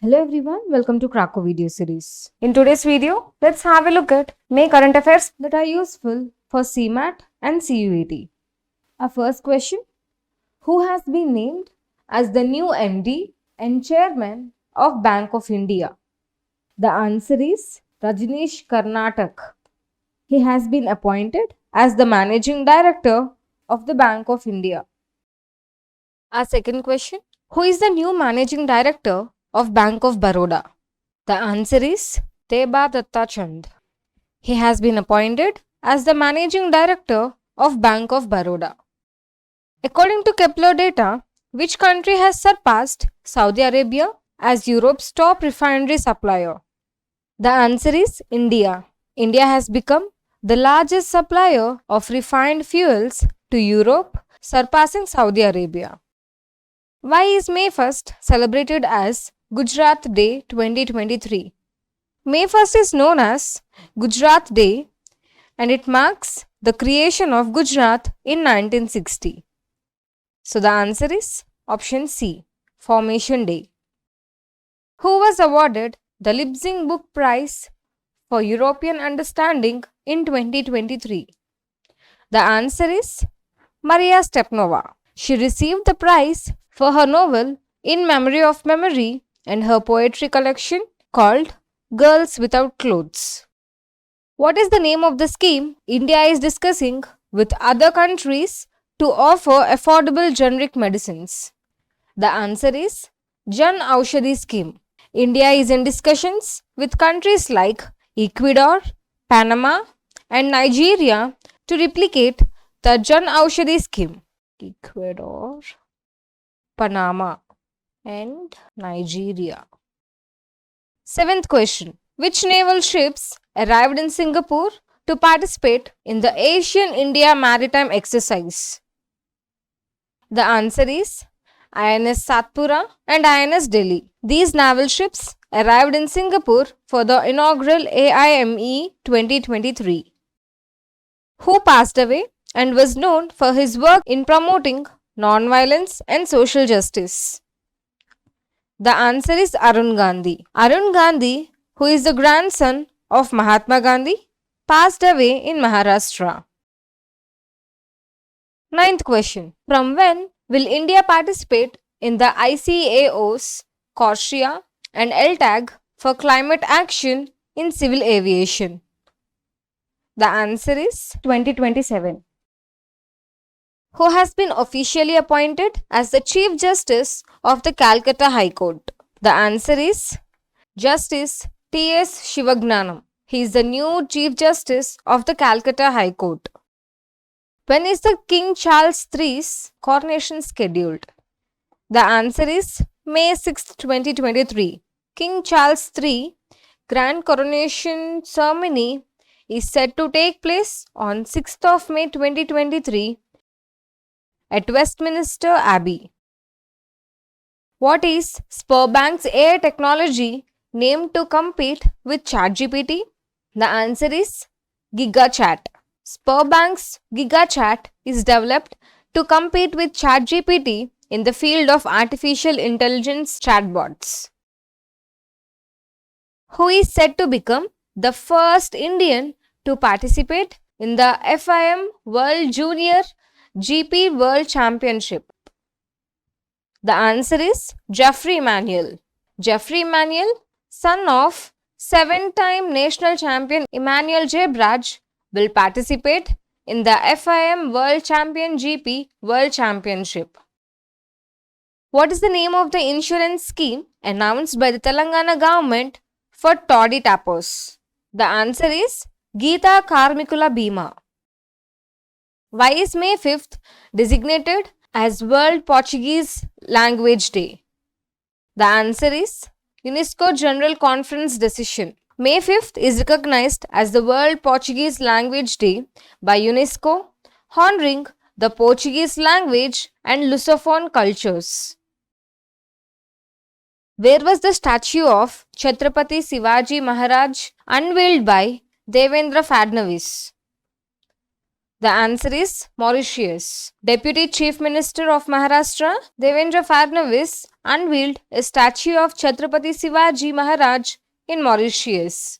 Hello everyone, welcome to Cracku video series. In today's video, let's have a look at May current affairs that are useful for CMAT and CUET. Our first question, who has been named as the new MD and Chairman of Bank of India? The answer is Rajneesh Karnatak. He has been appointed as the Managing Director of the Bank of India. Our second question, who is the new Managing Director of Bank of Baroda? The answer is Teba Dattachand. He has been appointed as the Managing Director of Bank of Baroda. According to Kepler data, which country has surpassed Saudi Arabia as Europe's top refinery supplier? The answer is India. India has become the largest supplier of refined fuels to Europe, surpassing Saudi Arabia. Why is May 1st celebrated as Gujarat Day 2023? May 1st is known as Gujarat Day and it marks the creation of Gujarat in 1960. So the answer is option C, Formation Day. Who was awarded the Leipzig Book Prize for European Understanding in 2023? The answer is Maria Stepnova. She received the prize for her novel In Memory of Memory and her poetry collection called Girls Without Clothes. What is the name of the scheme India is discussing with other countries to offer affordable generic medicines? The answer is Jan Aushadhi Scheme. India is in discussions with countries like Ecuador, Panama and Nigeria to replicate the Jan Aushadhi Scheme. Ecuador, Panama and Nigeria. Seventh question. Which naval ships arrived in Singapore to participate in the Asian India Maritime Exercise? The answer is INS Satpura and INS Delhi. These naval ships arrived in Singapore for the inaugural AIME 2023. Who passed away and was known for his work in promoting non-violence and social justice? The answer is Arun Gandhi. Arun Gandhi, who is the grandson of Mahatma Gandhi, passed away in Maharashtra. Ninth question. From when will India participate in the ICAO's CORSIA and LTAG for climate action in civil aviation? The answer is 2027. Who has been officially appointed as the Chief Justice of the Kolkata High Court? The answer is Justice T.S. Shivagnanam. He is the new Chief Justice of the Kolkata High Court. When is the King Charles III's coronation scheduled? The answer is May 6, 2023. King Charles III Grand Coronation Ceremony is set to take place on 6th of May 2023 at Westminster Abbey. What is Spurbank's AI technology named to compete with ChatGPT? The answer is GigaChat. Spurbank's GigaChat is developed to compete with ChatGPT in the field of artificial intelligence chatbots. Who is said to become the first Indian to participate in the FIM World Junior GP World Championship? The answer is Jeffrey Manuel. Jeffrey Manuel, son of 7-time national champion Emmanuel J. Braj, will participate in the FIM World Champion GP World Championship. What is the name of the insurance scheme announced by the Telangana government for toddy tappers? The answer is Geeta Karmikula Bima. Why is May 5th designated as World Portuguese Language Day? The answer is UNESCO General Conference decision. May 5th is recognized as the World Portuguese Language Day by UNESCO, honoring the Portuguese language and Lusophone cultures. Where was the statue of Chhatrapati Shivaji Maharaj unveiled by Devendra Fadnavis? The answer is Mauritius. Deputy Chief Minister of Maharashtra, Devendra Fadnavis, unveiled a statue of Chhatrapati Shivaji Maharaj in Mauritius?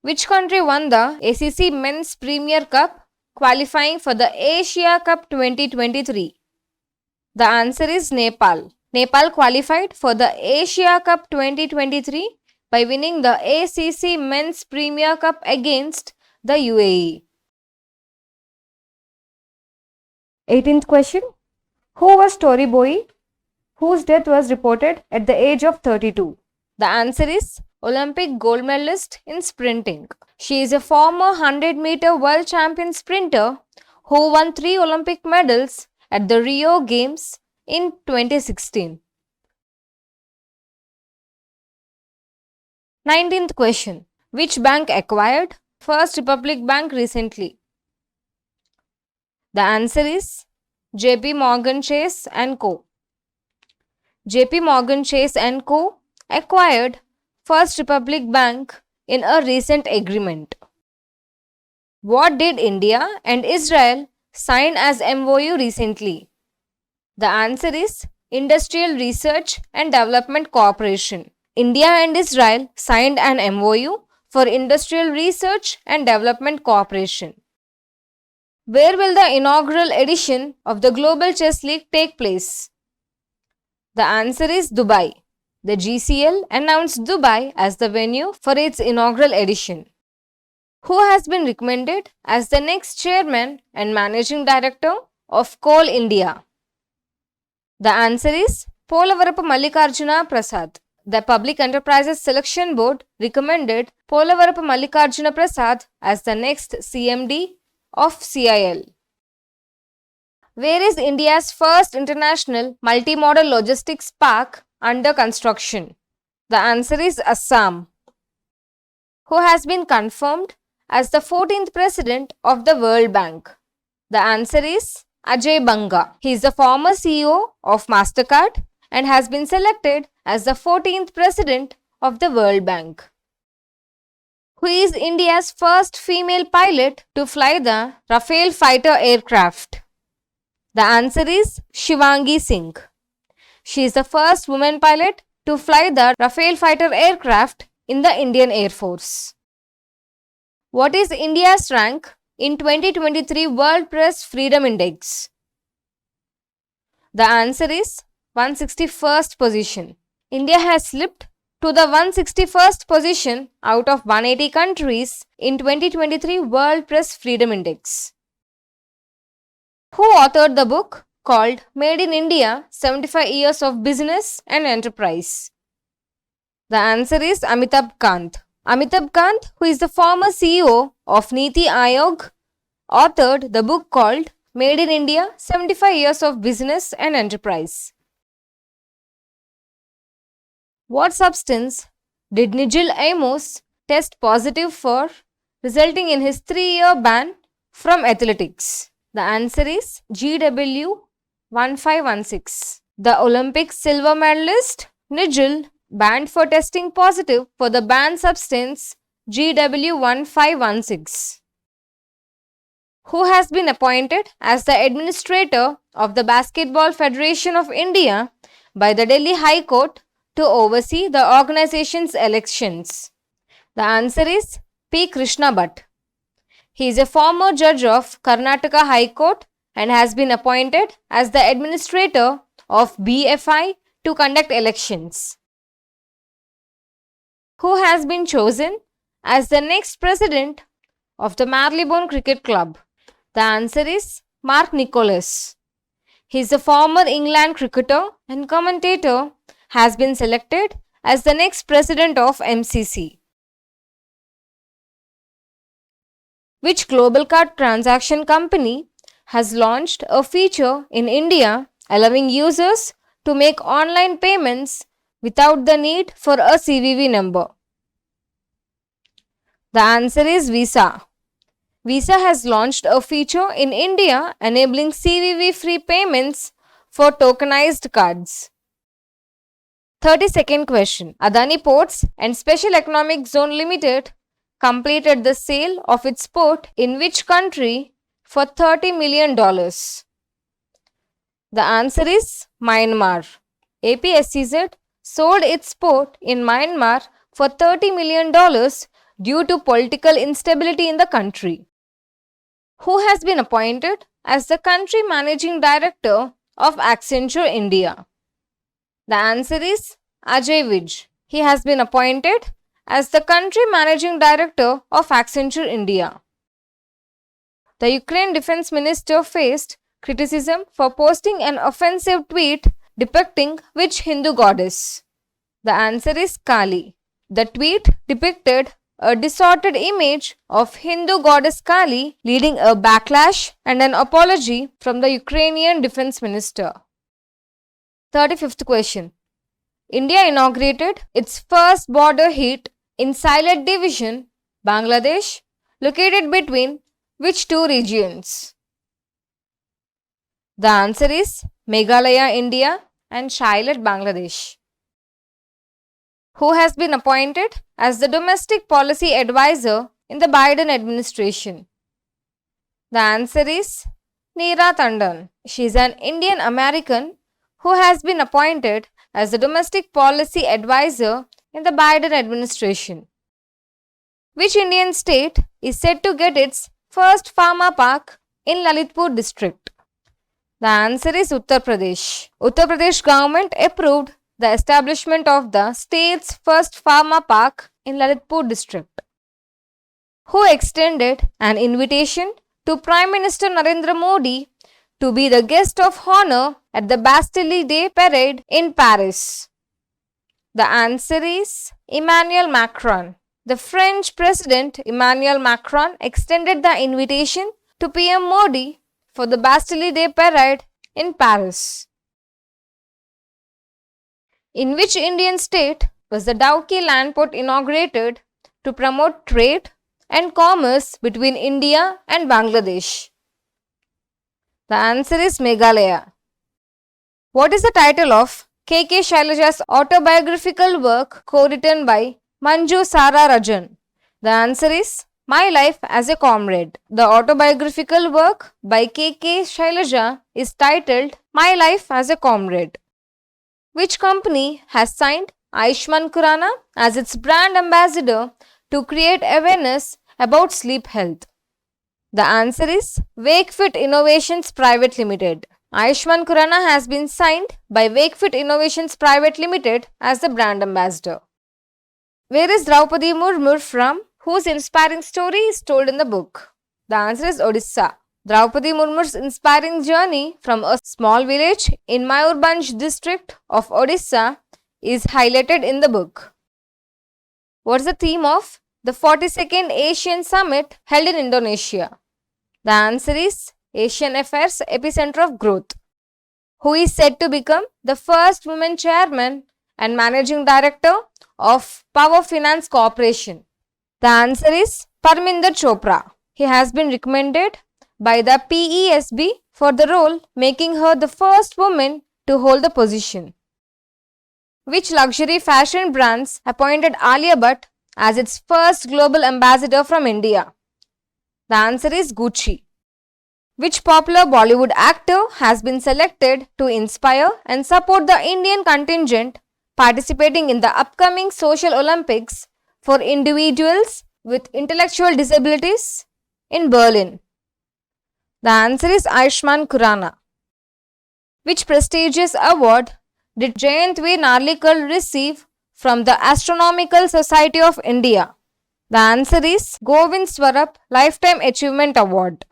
Which country won the ACC Men's Premier Cup, qualifying for the Asia Cup 2023? The answer is Nepal. Nepal qualified for the Asia Cup 2023 by winning the ACC Men's Premier Cup against the UAE. 18th question. Who was Tori Boy, whose death was reported at the age of 32? The answer is Olympic gold medalist in sprinting. She is a former 100-meter world champion sprinter who won 3 Olympic medals at the Rio Games in 2016. 19th question. Which bank acquired First Republic Bank recently? The answer is JP Morgan Chase & Co. JP Morgan Chase & Co. acquired First Republic Bank in a recent agreement. What did India and Israel sign as MOU recently? The answer is Industrial Research and Development Cooperation. India and Israel signed an MOU for Industrial Research and Development Cooperation. Where will the inaugural edition of the Global Chess League take place? The answer is Dubai. The GCL announced Dubai as the venue for its inaugural edition. Who has been recommended as the next chairman and managing director of Coal India? The answer is Polavarapa Mallikarjuna Prasad. The Public Enterprises Selection Board recommended Polavarapa Mallikarjuna Prasad as the next CMD of CIL. Where is India's first international multimodal logistics park under construction? The answer is Assam. Who has been confirmed as the 14th president of the World Bank? The answer is Ajay Banga. He is the former CEO of MasterCard and has been selected as the 14th president of the World Bank. Who is India's first female pilot to fly the Rafale fighter aircraft? The answer is Shivangi Singh. She is the first woman pilot to fly the Rafale fighter aircraft in the Indian Air Force. What is India's rank in 2023 World Press Freedom Index? The answer is 161st position. India has slipped to the 161st position out of 180 countries in 2023 World Press Freedom Index. Who authored the book called Made in India 75 Years of Business and Enterprise? The answer is Amitabh Kant. Amitabh Kant, who is the former CEO of Niti Aayog, authored the book called Made in India 75 Years of Business and Enterprise. What substance did Nigel Amos test positive for, resulting in his 3-year ban from athletics? The answer is GW1516. The Olympic silver medalist Nigel banned for testing positive for the banned substance GW1516. Who has been appointed as the administrator of the Basketball Federation of India by the Delhi High Court to oversee the organization's elections? The answer is P. Krishna Bhatt. He is a former judge of Karnataka High Court and has been appointed as the administrator of BFI to conduct elections. Who has been chosen as the next president of the Marylebone Cricket Club? The answer is Mark Nicholas. He is a former England cricketer and commentator, has been selected as the next president of MCC. Which global card transaction company has launched a feature in India allowing users to make online payments without the need for a CVV number? The answer is Visa. Visa has launched a feature in India enabling CVV-free payments for tokenized cards. 32nd question. Adani Ports and Special Economic Zone Limited completed the sale of its port in which country for $30 million? The answer is Myanmar. APSCZ sold its port in Myanmar for $30 million due to political instability in the country. Who has been appointed as the country managing director of Accenture India? The answer is Ajay Vij. He has been appointed as the country managing director of Accenture India. The Ukraine defense minister faced criticism for posting an offensive tweet depicting which Hindu goddess? The answer is Kali. The tweet depicted a distorted image of Hindu goddess Kali, leading a backlash and an apology from the Ukrainian defense minister. 35th question. India inaugurated its first border hit in Sylhet division, Bangladesh, located between which two regions? The answer is Meghalaya, India and Sylhet, Bangladesh. Who has been appointed as the domestic policy advisor in the Biden administration? The answer is Neera Tandon. She is an Indian American who has been appointed as the domestic policy advisor in the Biden administration. Which Indian state is said to get its first pharma park in Lalitpur district? The answer is Uttar Pradesh. Uttar Pradesh government approved the establishment of the state's first pharma park in Lalitpur district. Who extended an invitation to Prime Minister Narendra Modi to be the guest of honor at the Bastille Day parade in Paris? The answer is Emmanuel Macron. The French President Emmanuel Macron extended the invitation to PM Modi for the Bastille Day parade in Paris. In which Indian state was the Dauki land port inaugurated to promote trade and commerce between India and Bangladesh? The answer is Meghalaya. What is the title of KK Shailaja's autobiographical work co-written by Manju Sara Rajan? The answer is My Life as a Comrade. The autobiographical work by KK Shailaja is titled My Life as a Comrade. Which company has signed Ayushman Khurrana as its brand ambassador to create awareness about sleep health? The answer is Wakefit Innovations Private Limited. Ayushman Khurrana has been signed by Wakefit Innovations Private Limited as the brand ambassador. Where is Draupadi Murmu from, whose inspiring story is told in the book? The answer is Odisha. Draupadi Murmu's inspiring journey from a small village in Mayurbhanj district of Odisha is highlighted in the book. What is the theme of the 42nd Asian Summit held in Indonesia? The answer is Asian Affairs Epicenter of Growth. Who is said to become the first woman chairman and managing director of Power Finance Corporation? The answer is Parminder Chopra. He has been recommended by the PESB for the role, making her the first woman to hold the position. Which luxury fashion brands appointed Alia Bhatt as its first global ambassador from India? The answer is Gucci. Which popular Bollywood actor has been selected to inspire and support the Indian contingent participating in the upcoming Social Olympics for individuals with intellectual disabilities in Berlin? The answer is Ayushman Khurrana. Which prestigious award did Jayant V. Narlikar receive from the Astronomical Society of India? The answer is Govind Swarup Lifetime Achievement Award.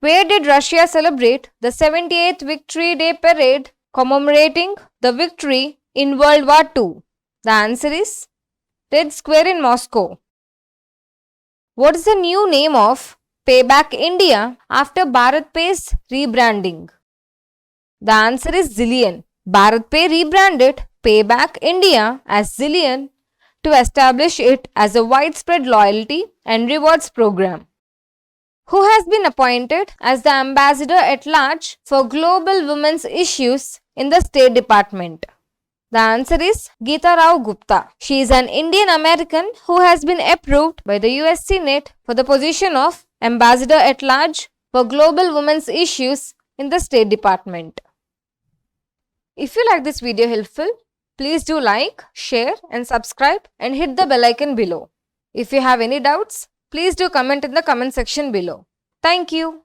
Where did Russia celebrate the 78th Victory Day parade commemorating the victory in World War II? The answer is Red Square in Moscow. What is the new name of Payback India after BharatPay's rebranding? The answer is Zillion. BharatPay rebranded Payback India as Zillion to establish it as a widespread loyalty and rewards program. Who has been appointed as the ambassador at large for global women's issues in the State Department? The answer is Geeta Rao Gupta. She is an Indian American who has been approved by the US Senate for the position of Ambassador at Large for Global Women's Issues in the State Department. If you like this video helpful, please do like, share and subscribe and hit the bell icon below. If you have any doubts, please do comment in the comment section below. Thank you.